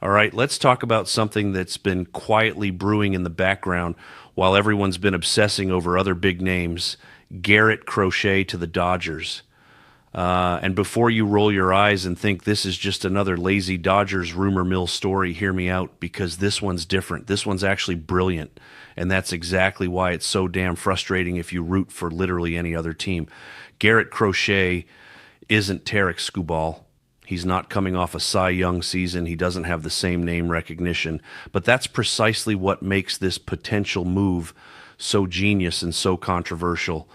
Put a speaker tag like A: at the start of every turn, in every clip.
A: All right, let's talk about something that's been quietly brewing in the background while everyone's been obsessing over other big names. Garrett Crochet to the Dodgers. And before you roll your eyes and think this is just another lazy Dodgers rumor mill story, hear me out, because this one's different. This one's actually brilliant. And that's exactly why it's so damn frustrating if you root for literally any other team. Garrett Crochet isn't Tarek Skubal. He's not coming off a Cy Young season. He doesn't have the same name recognition. But that's precisely what makes this potential move so genius and so controversial.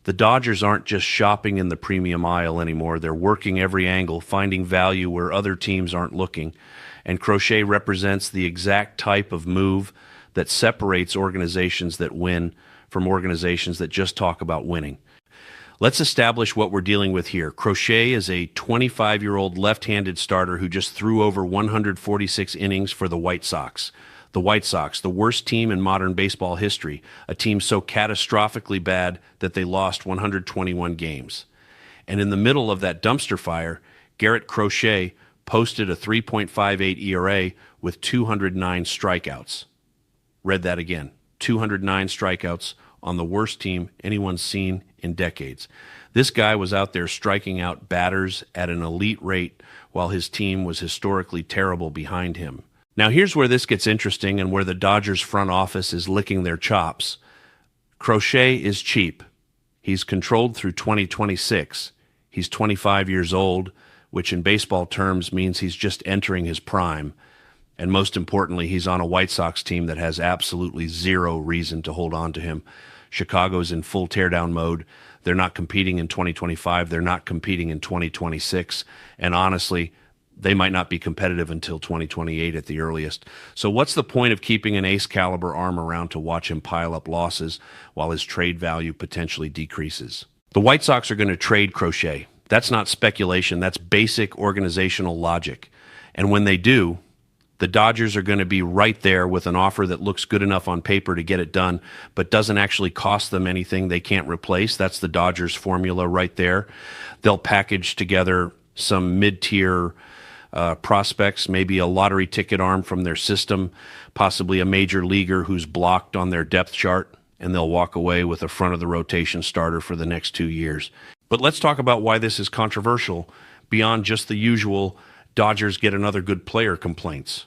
A: The Dodgers aren't just shopping in the premium aisle anymore. They're working every angle, finding value where other teams aren't looking. And Crochet represents the exact type of move that separates organizations that win from organizations that just talk about winning. Let's establish what we're dealing with here. Crochet is a 25-year-old left-handed starter who just threw over 146 innings for the White Sox. The White Sox, the worst team in modern baseball history, a team so catastrophically bad that they lost 121 games. And in the middle of that dumpster fire, Garrett Crochet posted a 3.58 ERA with 209 strikeouts. Read that again. 209 strikeouts on the worst team anyone's seen in decades. This guy was out there striking out batters at an elite rate while his team was historically terrible behind him. Now here's where this gets interesting and where the Dodgers front office is licking their chops. Crochet is cheap. He's controlled through 2026. He's 25 years old, which in baseball terms means he's just entering his prime. And most importantly, he's on a White Sox team that has absolutely zero reason to hold on to him. Chicago's in full teardown mode. They're not competing in 2025. They're not competing in 2026. And honestly, they might not be competitive until 2028 at the earliest. So what's the point of keeping an ace-caliber arm around to watch him pile up losses while his trade value potentially decreases? The White Sox are going to trade Crochet. That's not speculation. That's basic organizational logic. And when they do, the Dodgers are going to be right there with an offer that looks good enough on paper to get it done, but doesn't actually cost them anything they can't replace. That's the Dodgers formula right there. They'll package together some mid-tier prospects, maybe a lottery ticket arm from their system, possibly a major leaguer who's blocked on their depth chart, and they'll walk away with a front-of-the-rotation starter for the next 2 years. But let's talk about why this is controversial beyond just the usual Dodgers get another good player complaints.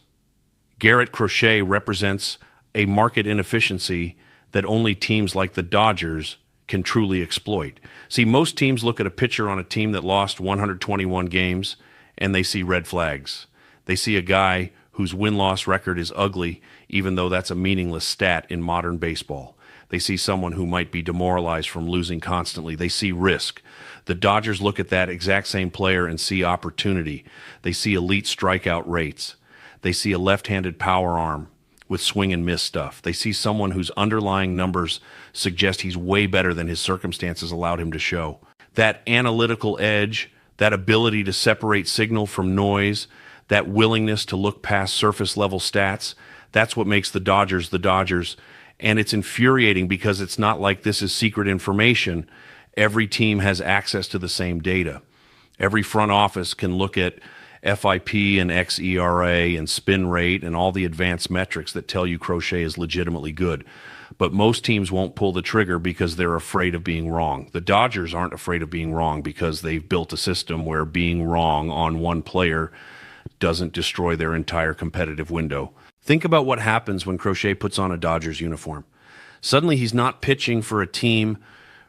A: Garrett Crochet represents a market inefficiency that only teams like the Dodgers can truly exploit. See, most teams look at a pitcher on a team that lost 121 games and they see red flags. They see a guy whose win-loss record is ugly, even though that's a meaningless stat in modern baseball. They see someone who might be demoralized from losing constantly. They see risk. The Dodgers look at that exact same player and see opportunity. They see elite strikeout rates. They see a left-handed power arm with swing and miss stuff. They see someone whose underlying numbers suggest he's way better than his circumstances allowed him to show. That analytical edge, that ability to separate signal from noise, that willingness to look past surface-level stats, that's what makes the Dodgers. And it's infuriating because it's not like this is secret information. Every team has access to the same data. Every front office can look at FIP and xERA and spin rate and all the advanced metrics that tell you Crochet is legitimately good. But most teams won't pull the trigger because they're afraid of being wrong. The Dodgers aren't afraid of being wrong because they've built a system where being wrong on one player doesn't destroy their entire competitive window. Think about what happens when Crochet puts on a Dodgers uniform. Suddenly he's not pitching for a team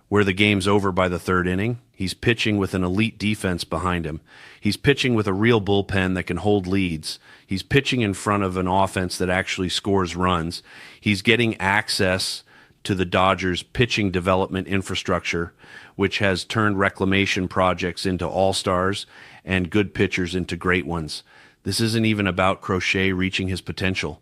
A: where the game's over by the third inning. He's pitching with an elite defense behind him. He's pitching with a real bullpen that can hold leads. He's pitching in front of an offense that actually scores runs. He's getting access to the Dodgers' pitching development infrastructure, which has turned reclamation projects into all-stars and good pitchers into great ones. This isn't even about Crochet reaching his potential.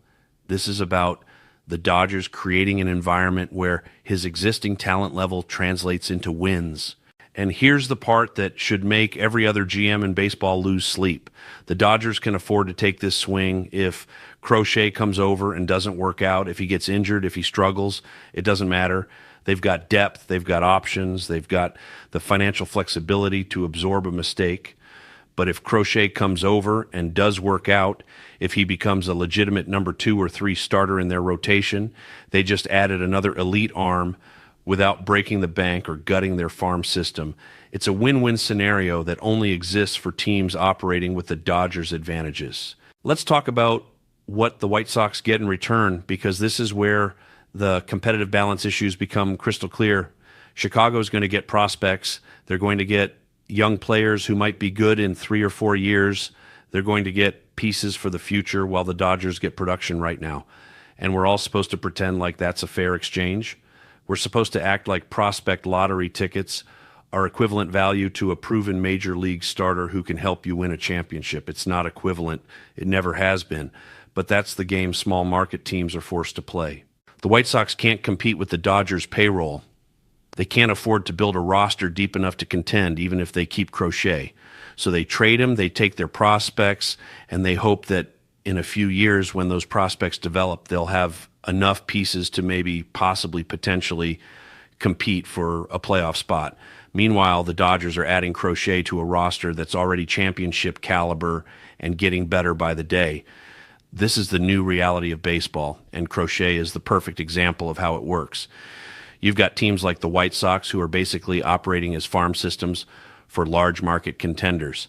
A: This is about the Dodgers creating an environment where his existing talent level translates into wins. And here's the part that should make every other GM in baseball lose sleep. The Dodgers can afford to take this swing if Crochet comes over and doesn't work out, if he gets injured, if he struggles, it doesn't matter. They've got depth, they've got options, they've got the financial flexibility to absorb a mistake. But if Crochet comes over and does work out, if he becomes a legitimate number 2 or 3 starter in their rotation, they just added another elite arm without breaking the bank or gutting their farm system. It's a win-win scenario that only exists for teams operating with the Dodgers' advantages. Let's talk about what the White Sox get in return, because this is where the competitive balance issues become crystal clear. Chicago is going to get prospects. They're going to get young players who might be good in 3 or 4 years. They're going to get pieces for the future while the Dodgers get production right now. And we're all supposed to pretend like that's a fair exchange. We're supposed to act like prospect lottery tickets are equivalent value to a proven major league starter who can help you win a championship. It's not equivalent. It never has been. But that's the game small market teams are forced to play. The White Sox can't compete with the Dodgers' payroll. They can't afford to build a roster deep enough to contend, even if they keep Crochet. So they trade him, they take their prospects, and they hope that in a few years when those prospects develop, they'll have enough pieces to maybe possibly potentially compete for a playoff spot. Meanwhile, the Dodgers are adding Crochet to a roster that's already championship caliber and getting better by the day. This is the new reality of baseball, and Crochet is the perfect example of how it works. You've got teams like the White Sox who are basically operating as farm systems for large market contenders.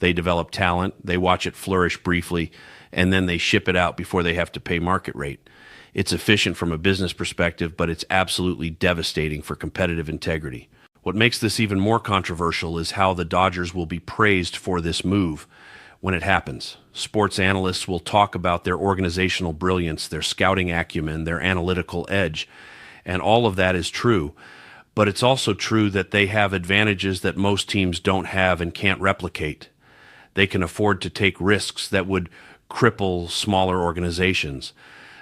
A: They develop talent, they watch it flourish briefly, and then they ship it out before they have to pay market rate. It's efficient from a business perspective, but it's absolutely devastating for competitive integrity. What makes this even more controversial is how the Dodgers will be praised for this move when it happens. Sports analysts will talk about their organizational brilliance, their scouting acumen, their analytical edge, and all of that is true. But it's also true that they have advantages that most teams don't have and can't replicate. They can afford to take risks that would cripple smaller organizations.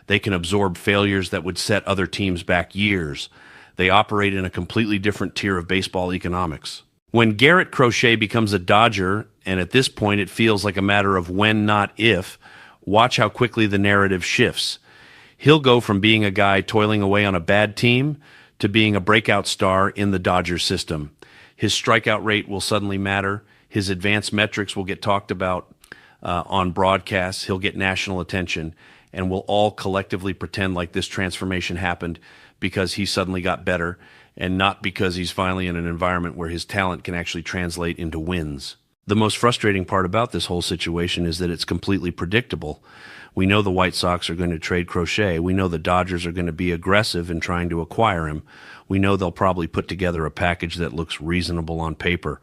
A: They can absorb failures that would set other teams back years. They operate in a completely different tier of baseball economics. When Garrett Crochet becomes a Dodger, and at this point it feels like a matter of when, not if, watch how quickly the narrative shifts. He'll go from being a guy toiling away on a bad team to being a breakout star in the Dodgers system. His strikeout rate will suddenly matter. His advanced metrics will get talked about on broadcasts. He'll get national attention, and we'll all collectively pretend like this transformation happened because he suddenly got better and not because he's finally in an environment where his talent can actually translate into wins. The most frustrating part about this whole situation is that it's completely predictable. We know the White Sox are going to trade Crochet. We know the Dodgers are going to be aggressive in trying to acquire him. We know they'll probably put together a package that looks reasonable on paper.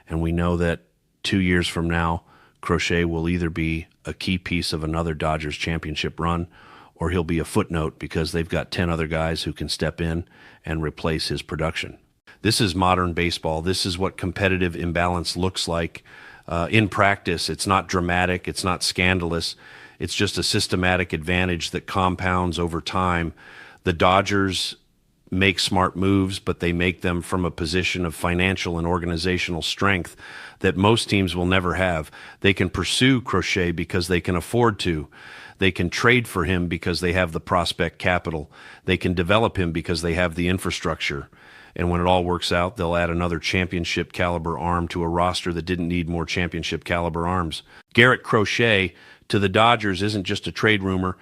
A: And we know that 2 years from now, Crochet will either be a key piece of another Dodgers championship run, or he'll be a footnote because they've got 10 other guys who can step in and replace his production. This is modern baseball. This is what competitive imbalance looks like in practice. It's not dramatic. It's not scandalous. It's just a systematic advantage that compounds over time. The Dodgers make smart moves, but they make them from a position of financial and organizational strength that most teams will never have. They can pursue Crochet because they can afford to. They can trade for him because they have the prospect capital. They can develop him because they have the infrastructure. And when it all works out, they'll add another championship caliber arm to a roster that didn't need more championship caliber arms. Garrett Crochet to the Dodgers isn't just a trade rumor.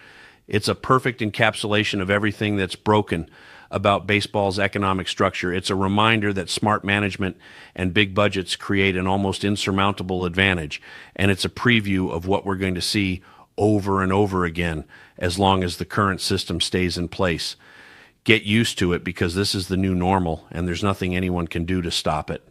A: It's a perfect encapsulation of everything that's broken about baseball's economic structure. It's a reminder that smart management and big budgets create an almost insurmountable advantage. And it's a preview of what we're going to see over and over again as long as the current system stays in place. Get used to it because this is the new normal and there's nothing anyone can do to stop it.